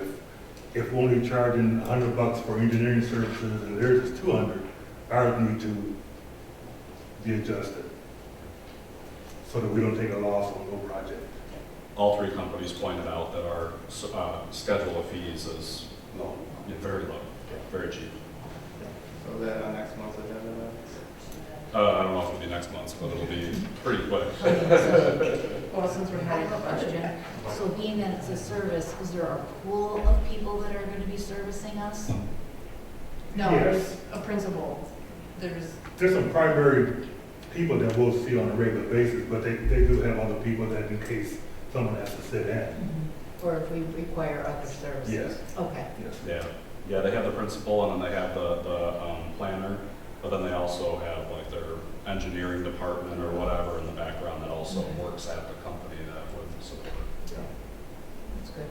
if we're only charging $100 for engineering services and theirs is $200, ours need to be adjusted so that we don't take a loss on no project. All three companies pointed out that our schedule of fees is No. very low, very cheap. So is that on next month's agenda then? I don't know if it'll be next month, but it'll be pretty quick. Well, since we're I having have a a question. question. So being that it's a service, is there a pool of people that are gonna be servicing us? No, Yes. there's a principal. There's, There's some primary people that we'll see on a regular basis, but they do have other people that in case someone has to sit in. Or if we require other services? Yes. Okay. Yes. Yeah, they have the principal, and then they have the planner, but then they also have like their engineering department or whatever in the background that also works at the company that would support. That's good.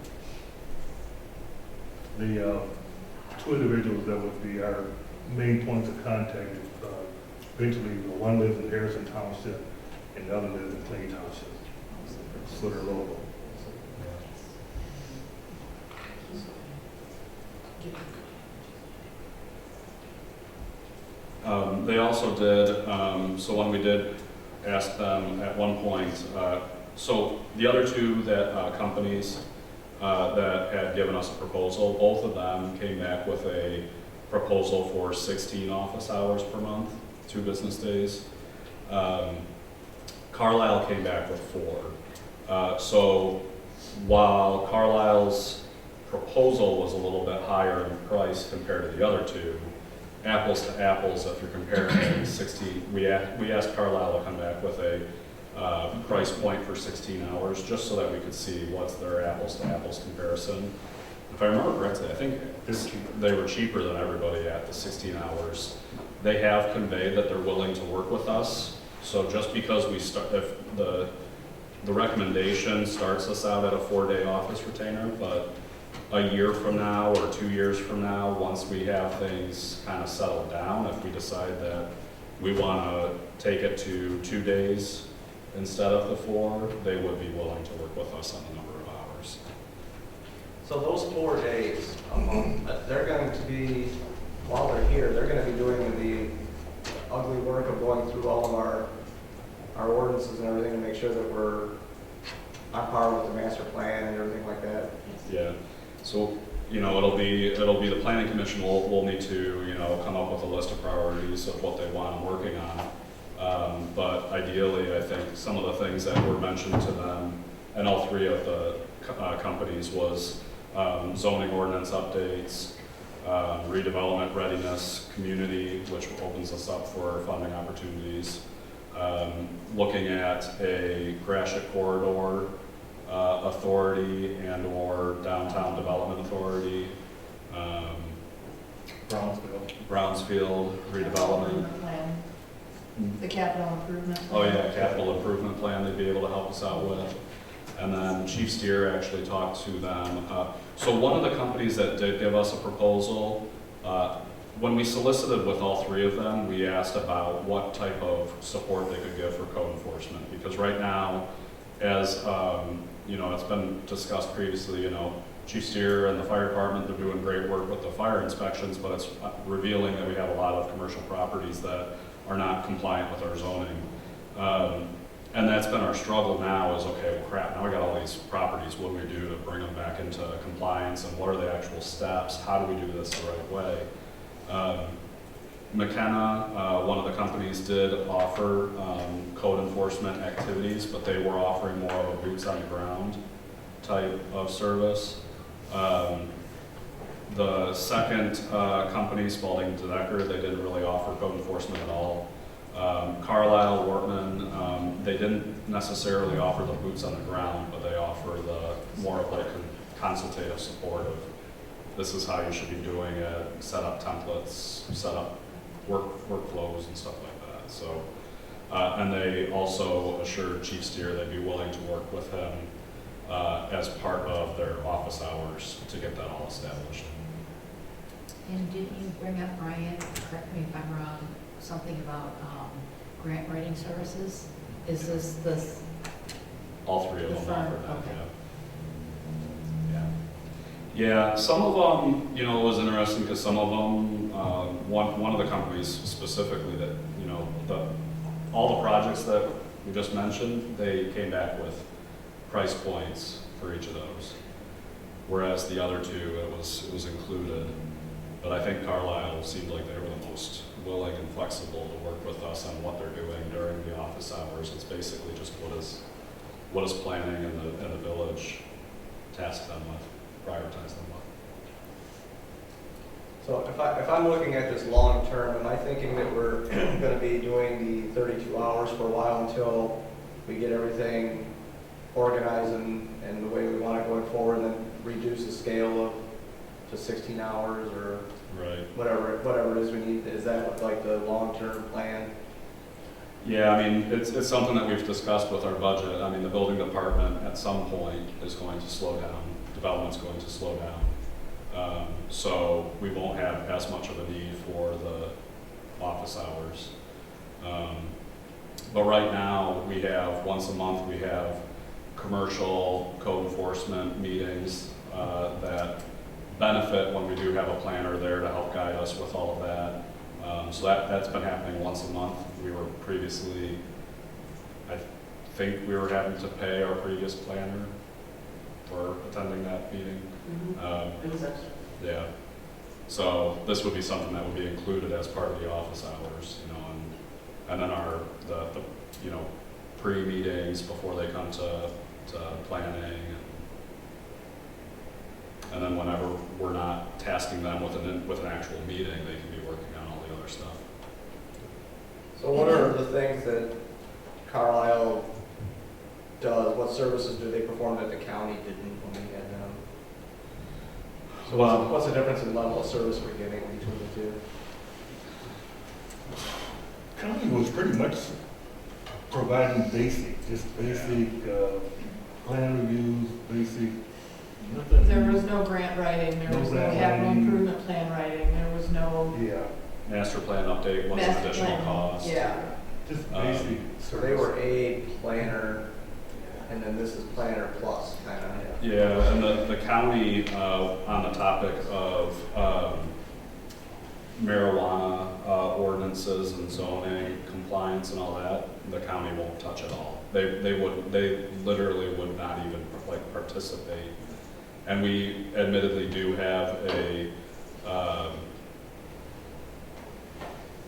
The 2 individuals that would be our main points of contact, eventually one lives in Harrison Township and the other lives in Clay Township. So they're local. They also did, so when we did ask them at one point, so the other 2 companies that had given us a proposal, both of them came back with a proposal for 16 office hours per month, 2 business days. Carlisle came back with 4. So while Carlisle's proposal was a little bit higher in price compared to the other 2, apples to apples, if you're comparing 16, we asked Carlisle to come back with a price point for 16 hours, just so that we could see what's their apples to apples comparison. If I remember correctly, I think they were cheaper than everybody at the 16 hours. They have conveyed that they're willing to work with us. So just because we start, if the recommendation starts us out at a 4-day office retainer, but a year from now or 2 years from now, once we have things kind of settled down, if we decide that we want to take it to 2 days instead of the 4, they would be willing to work with us on the number of hours. So those 4 days, they're going to be, while they're here, they're going to be doing the ugly work of going through all of our ordinances and everything to make sure that we're on par with the master plan and everything like that. Yeah, so, it'll be the planning commission will need to, come up with a list of priorities of what they want working on. But ideally, I think some of the things that were mentioned to them, and all 3 of the companies, was zoning ordinance updates, redevelopment readiness, community, which opens us up for funding opportunities, looking at a Gratiot corridor authority and or downtown development authority, Brownsfield redevelopment. Plan. The capital improvement. Oh yeah, capital improvement plan they'd be able to help us out with. And then Chief Steer actually talked to them. So one of the companies that did give us a proposal, when we solicited with all 3 of them, we asked about what type of support they could give for code enforcement. Because right now, as it's been discussed previously, Chief Steer and the fire department, they're doing great work with the fire inspections, but it's revealing that we have a lot of commercial properties that are not compliant with our zoning. And that's been our struggle now is, okay, well crap, now we got all these properties, what do we do to bring them back into compliance, and what are the actual steps? How do we do this the right way? McKenna, one of the companies, did offer code enforcement activities, but they were offering more of a boots on the ground type of service. The second company, Spalding Decker, they didn't really offer code enforcement at all. Carlisle, Wortman, they didn't necessarily offer the boots on the ground, but they offer the more of like consultative support of this is how you should be doing it, set up templates, set up workflows and stuff like that. So, and they also assured Chief Steer they'd be willing to work with him as part of their office hours to get that all established. And didn't you bring up, Brian, correct me if I'm wrong, something about grant writing services? Is this All 3 of The them firm, offer that, okay. Yeah, some of them, it was interesting because some of them, one of the companies specifically that, all the projects that we just mentioned, they came back with price points for each of those. Whereas the other 2, it was included. But I think Carlisle seemed like they were the most willing and flexible to work with us on what they're doing during the office hours. It's basically just what is planning and the village task them with, prioritize them with. So if I'm looking at this long term, am I thinking that we're going to be doing the 32 hours for a while until we get everything organized and the way we want it going forward, and then reduce the scale of to 16 hours or Right. whatever it is we need? Is that like the long-term plan? Yeah, I mean, it's something that we've discussed with our budget. I mean, the building department at some point is going to slow down. Development's going to slow down. So we won't have as much of a need for the office hours. But right now, we have, once a month, we have commercial code enforcement meetings that benefit when we do have a planner there to help guide us with all of that. So that's been happening once a month. We were previously, I think we were having to pay our previous planner for attending that meeting. It was extra. Yeah. So this would be something that would be included as part of the office hours, and then the pre-meetings before they come to planning. And then whenever we're not tasking them with an actual meeting, they can be working on all stuff. So what are the things that Carlisle does, what services do they perform that the county didn't when we had them? So what's the difference in level of service we're getting between the two? County was pretty much providing basic, just basic, plan reviews, basic, nothing. There was no grant writing, there No was no grant capital writing. improvement plan writing, there was no. Yeah, Master plan update, what's the Master additional plan, cost? Yeah. just Um, basic. So they were a planner, and then this is planner plus, kind of. Yeah, and the county, on the topic of marijuana ordinances and zoning compliance and all that, the county won't touch it all. They literally would not even like participate. And we admittedly do have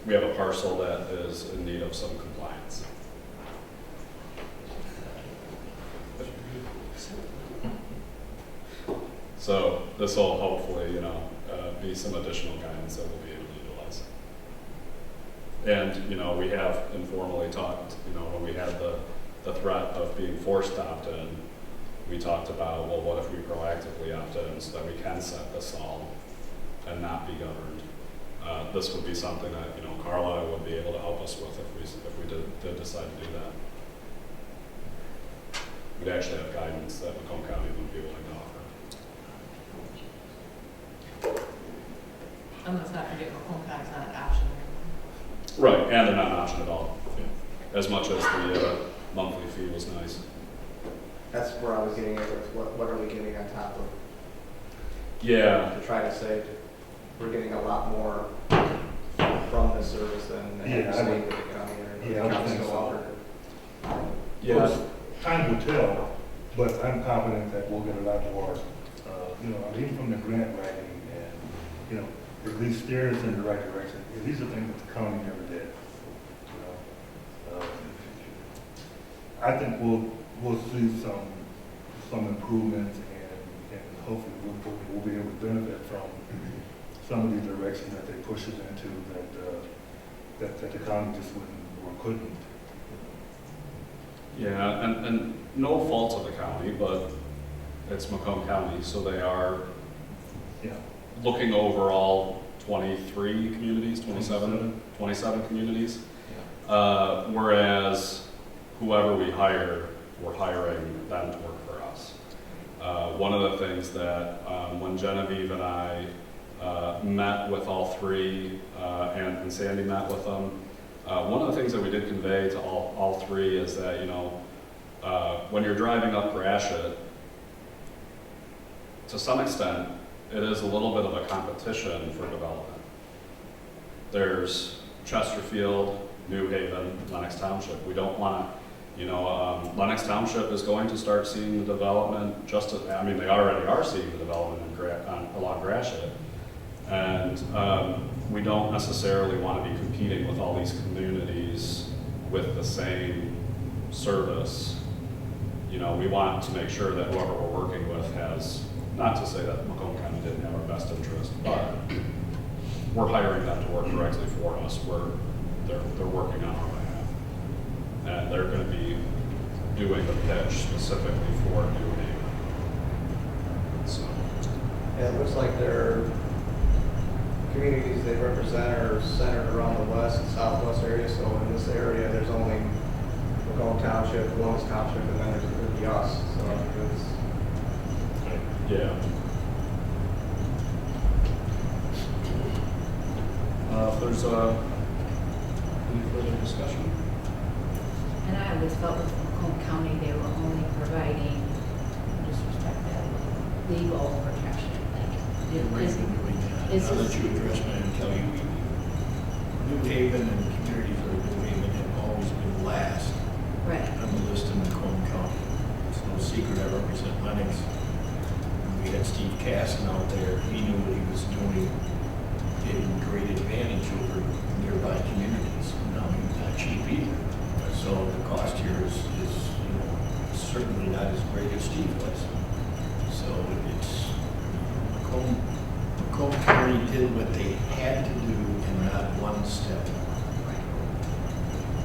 we have a parcel that is in need of some compliance. So this will hopefully, be some additional guidance that we'll be able to utilize. And, we have informally talked, when we had the threat of being forced to opt in, we talked about, well, what if we proactively opt in so that we can set this all and not be governed? This would be something that, Carlisle would be able to help us with if we did decide to do that. We'd actually have guidance that Macomb County would be willing to offer. And let's not forget, Macomb County's not an option. Right, and they're not an option at all, as much as the monthly fee was nice. That's where I was getting at with what are we getting on top of, Yeah, to try to say we're getting a lot more from this service than Yeah, the I state would- that the county or yeah, I the would county think still so. offered. yeah, Time will tell, but I'm confident that we'll get a lot more, even from the grant writing and, at least steer us in the right direction. These are things that the county never did, I think we'll see some improvements and hopefully we'll be able to benefit from some of the direction that they push us into that the county just wouldn't or couldn't. yeah, and no fault of the county, but it's Macomb County, so they are Yeah. looking over all 23 communities, 27 communities. Whereas whoever we hire, we're hiring them to work for us. One of the things that when Genevieve and I met with all three, and Sandy met with them, one of the things that we did convey to all three is that, when you're driving up Gratiot, to some extent, it is a little bit of a competition for development. There's Chesterfield, New Haven, Lennox Township. We don't want to, Lennox Township is going to start seeing the development they already are seeing the development along Gratiot. And we don't necessarily want to be competing with all these communities with the same service. We want to make sure that whoever we're working with has, not to say that Macomb County didn't have our best interest, but we're hiring them to work directly for us. They're working on our behalf. And they're going to be doing the pitch specifically for New Haven. So, And it looks like their communities they represent are centered around the west and southwest area, so in this area, there's only Macomb Township, Lawrence Township, and then there's going to be us, so it's. yeah. If there's any further discussion? And I always felt with Macomb County, they were only providing, disrespect that, legal protection. They've been doing that. Is Now that this- you address me, I tell you, New Haven and communities like New Haven have always been last Right. on the list in Macomb County. It's no secret I represent Lennox. We had Steve Casson out there. He knew what he was doing, getting great advantage over nearby communities. Now, he's not cheap either. So the cost here is certainly not as great as Steve was. So it's, Macomb County did what they had to do, and not one step.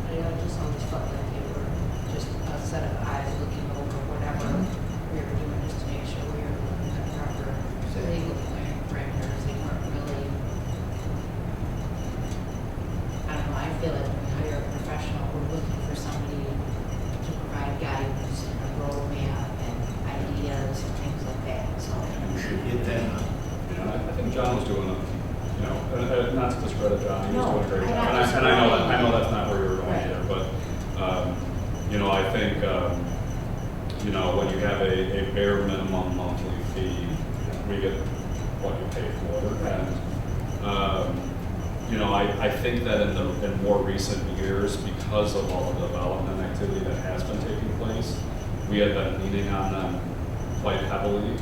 I just always felt like they were just a set of eyes looking over whatever we were doing, just to make sure we were looking at proper legal parameters. They weren't really, I don't know, I feel like when we hire a professional, we're looking for somebody to provide guidance and a roadmap and ideas and things like that, so. You should hit that on. I think John was doing it, not to discredit John, he was No, doing a great I'm job. not And I know that's not where you were going Right. either, but, I think, when you have a bare minimum monthly fee, we get what you pay for. And, I think that in more recent years, because of all the development activity that has been taking place, we have been leaning on them quite heavily.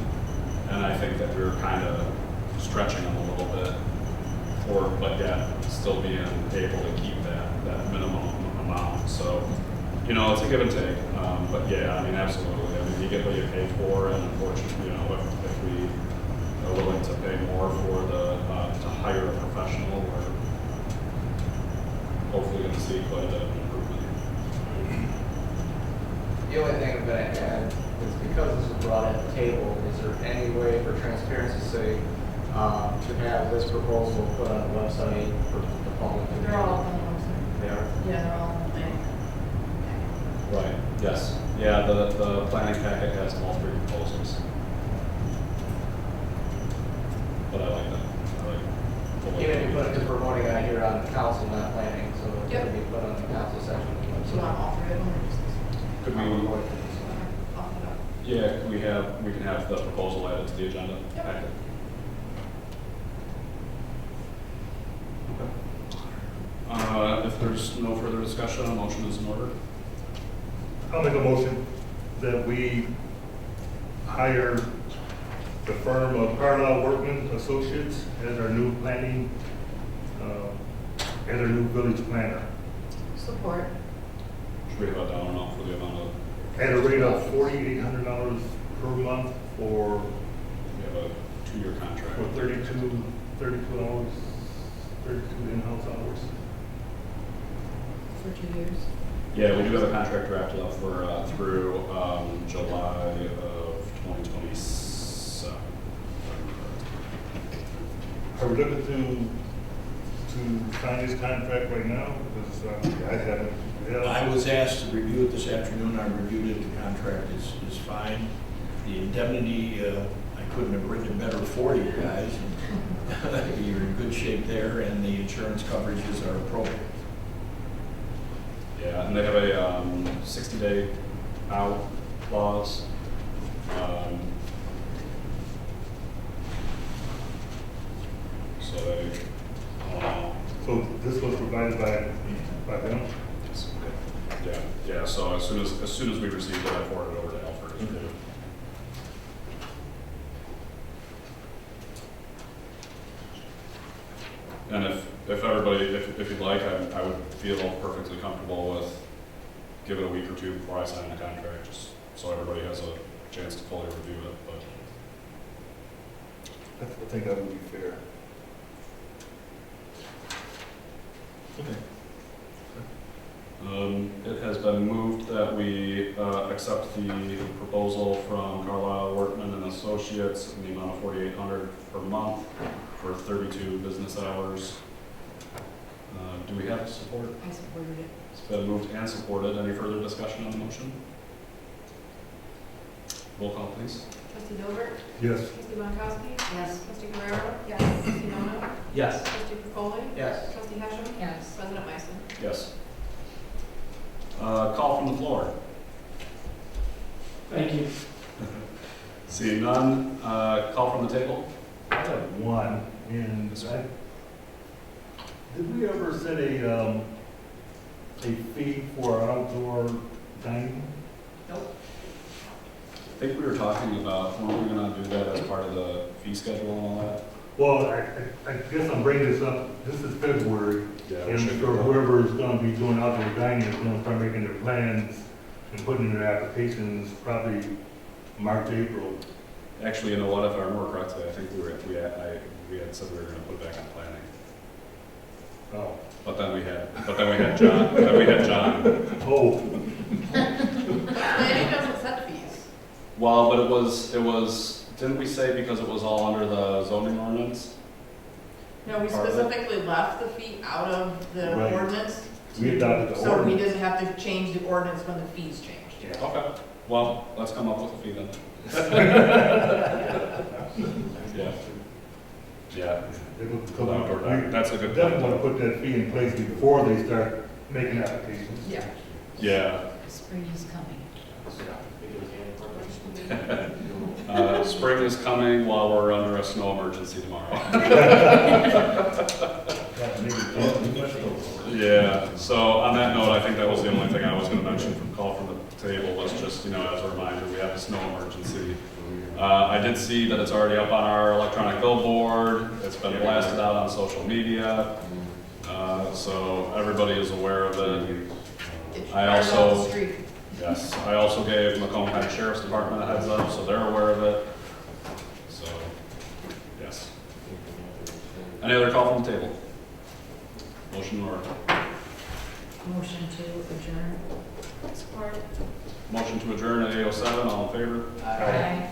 And I think that we were kind of stretching them a little bit but yet still being able to keep that minimum amount. So, it's a give and take. But yeah, absolutely. You get what you pay for, and unfortunately, if we are willing to pay more for to hire a professional, we're hopefully going to see quite a bit of improvement. The only thing I'm gonna add is because this was brought at the table, is there any way for transparency's sake, to have this proposal put on the website for the public? to They're all on the website. They are? Yeah, they're all on the thing. Right, yes. Yeah, the planning packet has all three proposals. But I like that. I like the way- Even if you put it, because we're voting on it here on the council, not planning, so it Yep. could be put on the council section. Do you want all three of them or just this one? Could we, Off it up. yeah, we can have the proposal added to the agenda Yep. packet. Okay. If there's no further discussion, a motion is in order. I'll make a motion that we hire the firm of Carlisle Workman Associates as our new planning, as our new village planner, Support. Should we have a dollar amount for the amount of, at a rate of $4,800 per month for we have a 2-year contract. 32 hours, 32 in-house hours. For 2 years. Yeah, we do have a contract drafted up for, through July of 2027. Are we looking to sign this contract right now? Because I haven't. I was asked to review it this afternoon, I reviewed it, the contract is fine. The indemnity, I couldn't have written it better for you guys. You're in good shape there, and the insurance coverages are appropriate. Yeah, and they have a 60-day out clause. So they, So this was provided by them? yes, okay. Yeah, so as soon as we received it, I forwarded it over to Alfred. Mhm. And if everybody, if you'd like, I would feel perfectly comfortable with give it a week or two before I sign the contract, just so everybody has a chance to fully review it, but. I think that would be fair. Okay. It has been moved that we accept the proposal from Carlisle Workman and Associates in the amount of $4,800 per month for 32 business hours. Do we have support? I supported it. It's been moved and supported. Any further discussion on the motion? Roll call, please. Trustee Dilbert? Yes. Trustee Bonkowski? Yes. Trustee Guerrero? Yes. Trustee Nono? Yes. Trustee Pacoli? Yes. Trustee Hashem? Yes. President Myson? Yes. Call from the floor. Thank you. Seeing none, call from the table. I have one, and did we ever set a fee for our outdoor dining? I think we were talking about, weren't we gonna do that as part of the fee schedule and all that? Well, I guess I'm bringing this up, this is February, Yeah. and so whoever's gonna be doing outdoor dining is gonna start making their plans and putting in their applications probably March, April. Actually, you know what, if I remember correctly, I think we had said we were gonna put it back on planning. Oh. but then we had John. Oh, Planning doesn't set fees. Well, but it was, didn't we say because it was all under the zoning ordinance? No, we Part of it. specifically left the fee out of the Right. ordinance. we adopted the So we ordinance. didn't have to change the ordinance when the fees changed. Yeah. Okay, well, let's come up with a fee then. Yeah. Yeah, It was- that's a We good definitely want point. to put that fee in place before they start making applications. Yeah. Yeah, Spring is coming. spring is coming while we're under a snow emergency tomorrow. Yeah, so on that note, I think that was the only thing I was gonna mention from call from the table was just, as a reminder, we have a snow emergency. I did see that it's already up on our electronic billboard, it's been blasted out on social media, so everybody is aware of it. It's I right also- off the street. Yes, I also gave Macomb County Sheriff's Department a heads up, so they're aware of it. So, yes. Any other call from the table? Motion or, Motion to adjourn. Support. motion to adjourn at 8:07, all in favor? Aye.